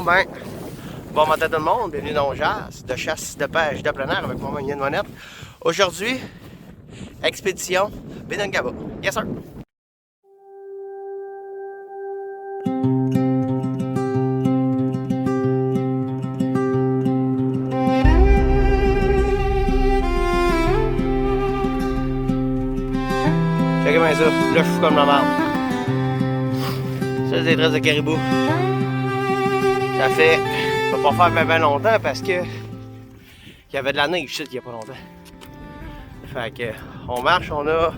Ben, bon matin tout le monde, bienvenue dans Jazz, de chasse, de pêche, de plein air avec moi, Yann Monette. Aujourd'hui, expédition Bédengaba. Yes sir! Checkez bien ça, là je suis comme la merde. Ça c'est des tresses de caribou. Ça fait, ça va pas faire bien longtemps parce que il y avait de la neige ici il y a pas longtemps. Fait que on marche, on a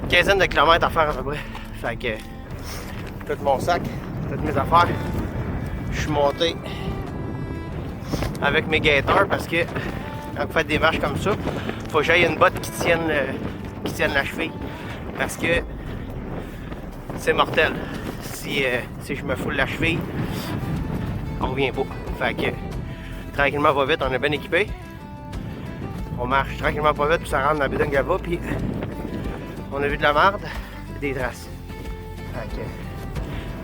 une quinzaine de kilomètres à faire à peu près. Fait que tout mon sac, toutes mes affaires, je suis monté avec mes gaiters parce que quand vous faites des marches comme ça, faut que j'aille une botte qui tienne la cheville parce que c'est mortel. Si je me foule la cheville, on revient pas. Fait que tranquillement pas vite, on est bien équipé. On marche tranquillement pas vite puis ça rentre dans Bédengaba puis on a vu de la merde et des traces. Fait que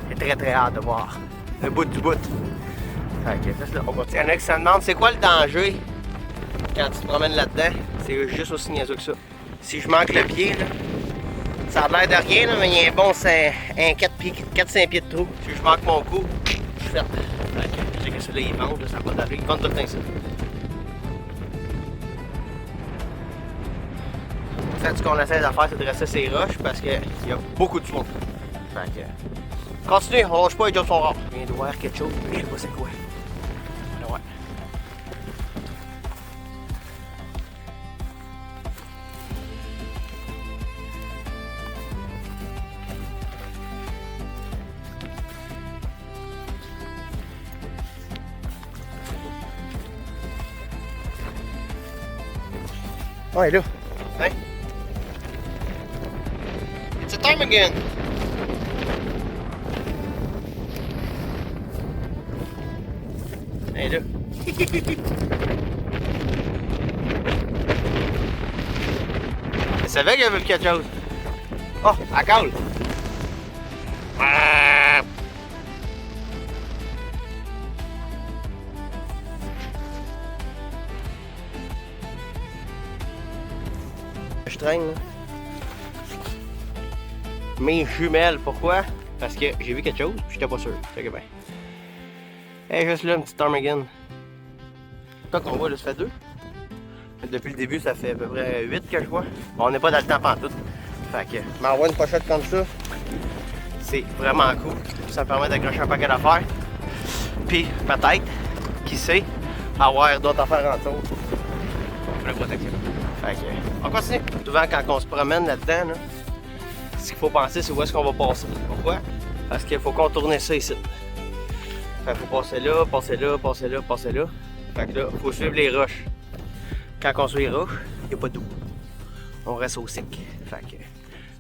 j'ai très très hâte de voir le bout du bout. Fait que ça c'est là. On continue. Il y en a qui se demandent c'est quoi le danger quand tu te promènes là-dedans. C'est juste aussi niaiseux que ça. Si je manque le pied, là, ça a l'air de rien, là, mais il y a un bon 4-5 pieds de trou. Si je manque mon coup, je suis fait. Fait que je sais que ceux-là ils vendent, là, ça n'a pas d'arrêt. Ils vendent tout le temps ça. En fait, ce qu'on essaie de faire, c'est de rester ces roches parce qu'il y a beaucoup de fond. Fait que continue, on lâche pas, les jobs sont rares. Je viens de voir quelque chose, mais je sais pas c'est quoi. Ouais. Ouais, là. Hein? It's a time again. Hey, là. Je savais qu'il y avait quelque chose. Oh, elle cale. Je traîne là. Mes jumelles, pourquoi? Parce que j'ai vu quelque chose, puis j'étais pas sûr. Fait que ben. Hey, juste là, une petite ptarmigan. Toi qu'on voit là, ça fait 2. Depuis le début, ça fait à peu près 8 que je vois. Bon, on n'est pas dans le temps pantoute. Fait que m'envoie une pochette comme ça. C'est vraiment cool. Ça me permet d'accrocher un paquet d'affaires. Puis peut-être, qui sait, avoir d'autres affaires en dessous. Pour la protection. Fait que, on continue. Souvent, quand on se promène là-dedans, là, ce qu'il faut penser, c'est où est-ce qu'on va passer. Pourquoi? Parce qu'il faut contourner ça ici. Fait qu'il faut passer là, passer là, passer là, passer là. Fait que là, il faut suivre les roches. Quand on suit les roches, il n'y a pas d'eau. On reste au sec. Fait que,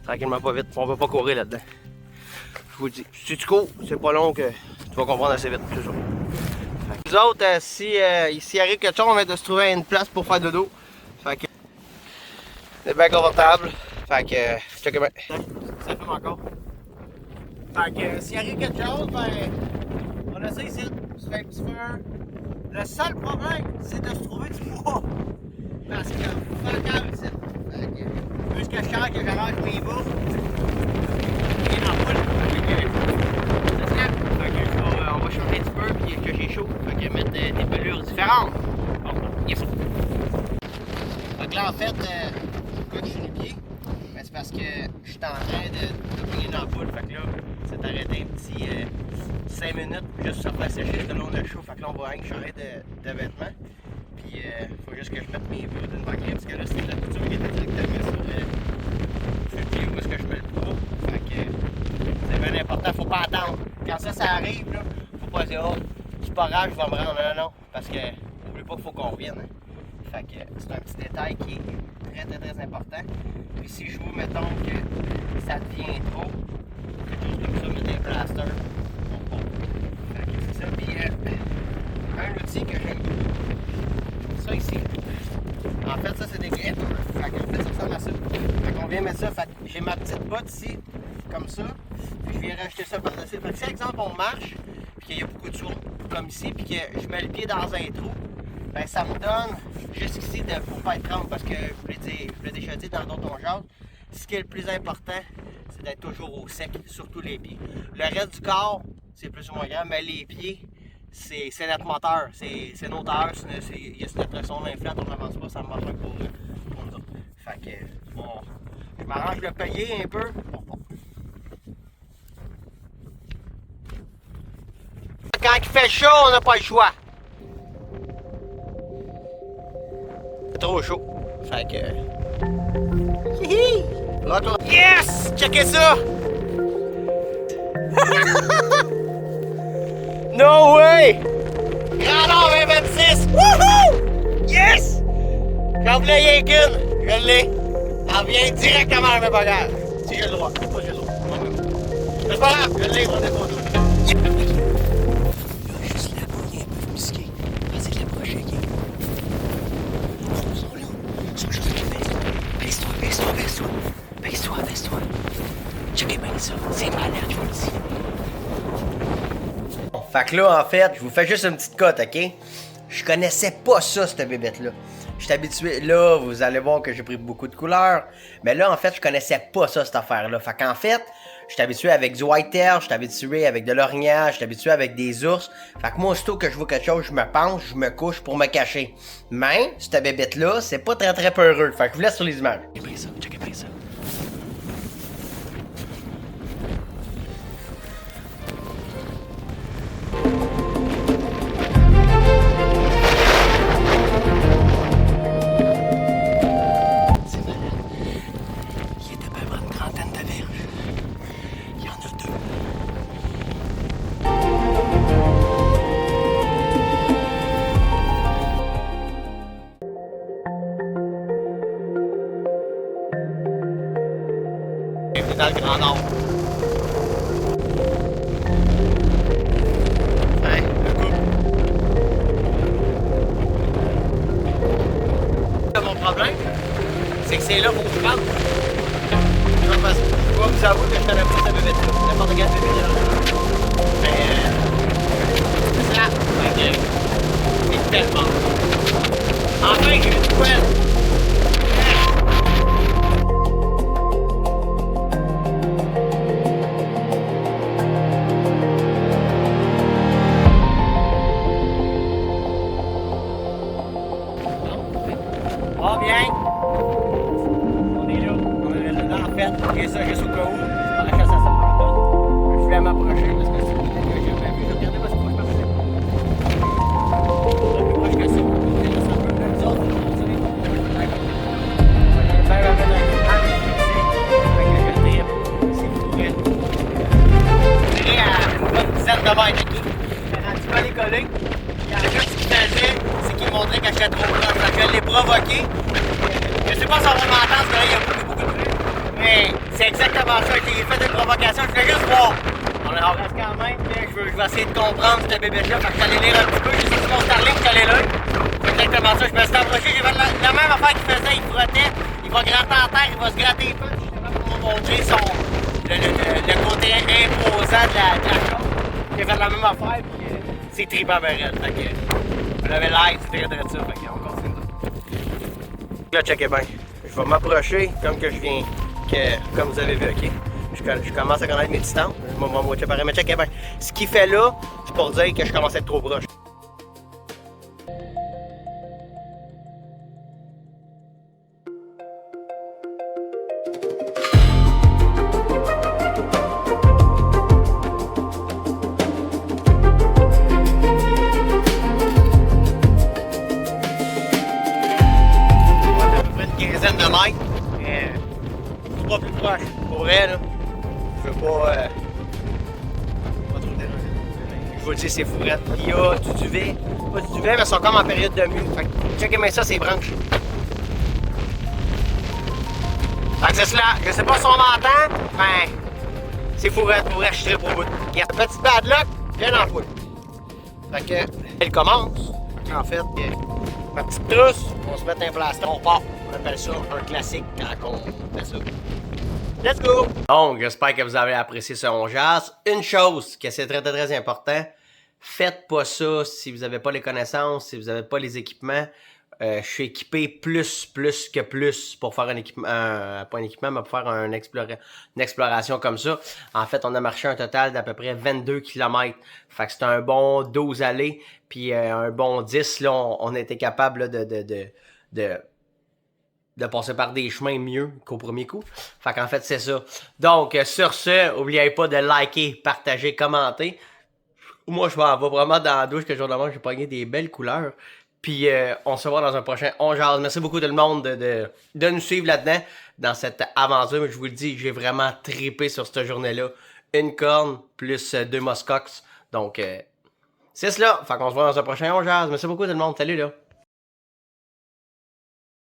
tranquillement pas vite. On va pas courir là-dedans. Je vous dis, si tu cours, c'est pas long que tu vas comprendre assez vite. C'est ça. Nous autres, s'il arrive quelque chose, on va de se trouver une place pour faire dodo. Fait que c'est bien confortable. Fait que check bien. Ça fume encore. Fait que s'il arrive quelque chose, ben on essaie ici. On se fait un petit feu. Le seul problème, c'est de se trouver du bois. Parce que faut faire calme ici. Fait que jusqu'à ce que j'arrange mes bas. Et dans le poule. C'est ça. Fait que on va changer un petit peu puis que j'ai chaud. Fait que mettre des pelures différentes. Bon, yes. Fait que là en fait, pourquoi je suis les pieds? Ben, c'est parce que je suis en train de bouiller dans la poule. Fait que là, c'est arrêté un petit 5 minutes juste pour se faire sécher tout le long de chaud. Fait que là, on va rien changer de vêtements. Puis faut juste que je mette mes bouts d'une banquette parce que là, c'est la couture qui était directement sur le pied où est-ce que je mets le poids. Fait que c'est bien important, faut pas attendre. Quand ça arrive, là, faut pas dire, oh, c'est pas grave, je vais me rendre. Non, non, parce que n'oublie pas qu'il faut qu'on revienne. Hein. Fait que c'est un petit détail qui est très important. Puis si je vous mettons que ça devient trop, quelque chose comme ça, mettez un plaster. Fait que c'est ça. Puis un outil que j'aime beaucoup, ça ici. En fait, ça c'est des grippes. Fait qu'en fait, ça ressemble à ça. Fait qu'on vient mettre ça. Fait que j'ai ma petite botte ici, comme ça. Puis je viens rajouter ça par-dessus. Fait que si, exemple, on marche, puis qu'il y a beaucoup de sourds comme ici, puis que je mets le pied dans un trou, ben ça me donne jusqu'ici pour pas être tremble, parce que je vous l'ai déjà dit dans d'autres ongeages, ce qui est le plus important, c'est d'être toujours au sec, surtout les pieds. Le reste du corps, c'est plus ou moins grave, mais les pieds, c'est notre moteur, c'est nos tailleurs, il y a cette pression d'inflate, on n'avance pas, ça marche pour nous autres. Fait que, bon, je m'arrange de payer un peu. Bon. Quand il fait chaud, on n'a pas le choix. C'est trop chaud. Fait que... Hihi! Retour. Yes! Checkez ça! No way! Grandeur 2026! Wouhou! Yes! J'en voulais rien qu'une. Je l'ai. Elle vient directement dans mes bagages. Si j'ai le droit. Pas si j'ai le droit. C'est pas grave. Je l'ai. On est pas tout. Juste là, il est un peu musqué. C'est de l'approcher, ok? Ils sont là. Ils sont juste là. Baisse-toi. Checkez bien ça. C'est malade, je vous le dis. Fait que là, en fait, je vous fais juste une petite cote, ok? Je connaissais pas ça, cette bébête-là. Je suis habitué, là, vous allez voir que j'ai pris beaucoup de couleurs. Mais là, en fait, je connaissais pas ça, cette affaire-là. Fait qu'en fait, je suis habitué avec du whitetail, je suis habitué avec de l'orignal, je suis habitué avec des ours. Fait que moi, aussitôt que je vois quelque chose, je me penche, je me couche pour me cacher. Mais, cette bébête-là, c'est pas très peureux. Fait que je vous laisse sur les images. Checkez bien ça. Dans le Grand Nord. Hein, le couple. Mon problème, c'est que c'est là pour que je parle. Je dois vous avouer que je connais pas cette bébête-là. N'importe quelle bébête là. Mais c'est ça. Ok. C'est tellement. Enfin, j'ai une poêle. Ah bien! On est là. En fait, j'ai ça juste au cas où. Je me chasse à ça. Je vais m'approcher parce que c'est quelqu'un que j'ai jamais vu. Je vais regarder parce que moi je peux passer. Un peu proche que ça. Je vais laisser un peu les autres. Je vais faire un peu c'est fourré. Je dirais à une bonne dizaine de mètres, ok? Un petit peu décollé. Il y a juste ce qu'il faisait, c'est qu'il montrait que j'étais trop proche. Fait que je l'ai provoqué. Je sais pas si on va m'entendre, parce que là, il y a beaucoup de trucs. Mais c'est exactement ça. J'ai fait des provocations. Je voulais juste voir. On reste quand même. Je vais essayer de comprendre ce bébé-là. Fait que j'allais lire un petit peu. J'ai sorti mon Starlink, j'allais là. C'est exactement ça. Je me suis approché. J'ai fait la même affaire qu'il faisait. Il frottait. Il va gratter en terre. Il va se gratter les pattes. Justement pour me montrer le côté imposant de la chose. J'ai fait la même affaire. Puis c'est trippant ben raide. Fait que on avait l'air. C'était très ça. Fait qu'on continue. Là, checkez bien. Je vais m'approcher comme que je viens, comme vous avez vu, ok? Je commence à connaître mes distances. Je vais m'en pareil, mais checkez bien. Ce qu'il fait là, c'est pour dire que je commence à être trop proche. De mètres, pas plus proche. Pour vrai, là, je veux pas trop déranger. Je vous le dis, c'est fourrette. Il y a du duvet, pas du duvet, mais ils sont comme en période de mue. Fait que, checkez bien ça, c'est branches. Fait que c'est cela. Je sais pas si on m'entend, mais c'est fourrette. Pour vrai, je suis très pour bout. Il y a un petit bad luck, bien en poule. Fait que, elle commence. En fait, ma petite trousse, on se met un plastron, on part. On appelle ça un classique quand on fait ça. Let's go! Donc, j'espère que vous avez apprécié ce on jase. Une chose que c'est très important, Faites pas ça si vous n'avez pas les connaissances, si vous n'avez pas les équipements. Je suis équipé plus que plus pour faire un équipement, pas un équipement, mais pour faire une exploration comme ça. En fait, on a marché un total d'à peu près 22 km. Fait que c'est un bon 12 allées, puis un bon 10, là, on était capable là, de passer par des chemins mieux qu'au premier coup. Fait qu'en fait, c'est ça. Donc, sur ce, n'oubliez pas de liker, partager, commenter. Moi, je vais vraiment dans la douche que jour de demain, j'ai pogné des belles couleurs. Puis, on se voit dans un prochain On Jase. Merci beaucoup tout le monde de nous suivre là-dedans, dans cette aventure. Je vous le dis, j'ai vraiment trippé sur cette journée-là. Une corne, plus deux muskox. Donc, c'est cela. Fait qu'on se voit dans un prochain On Jase. Merci beaucoup tout le monde. Salut là.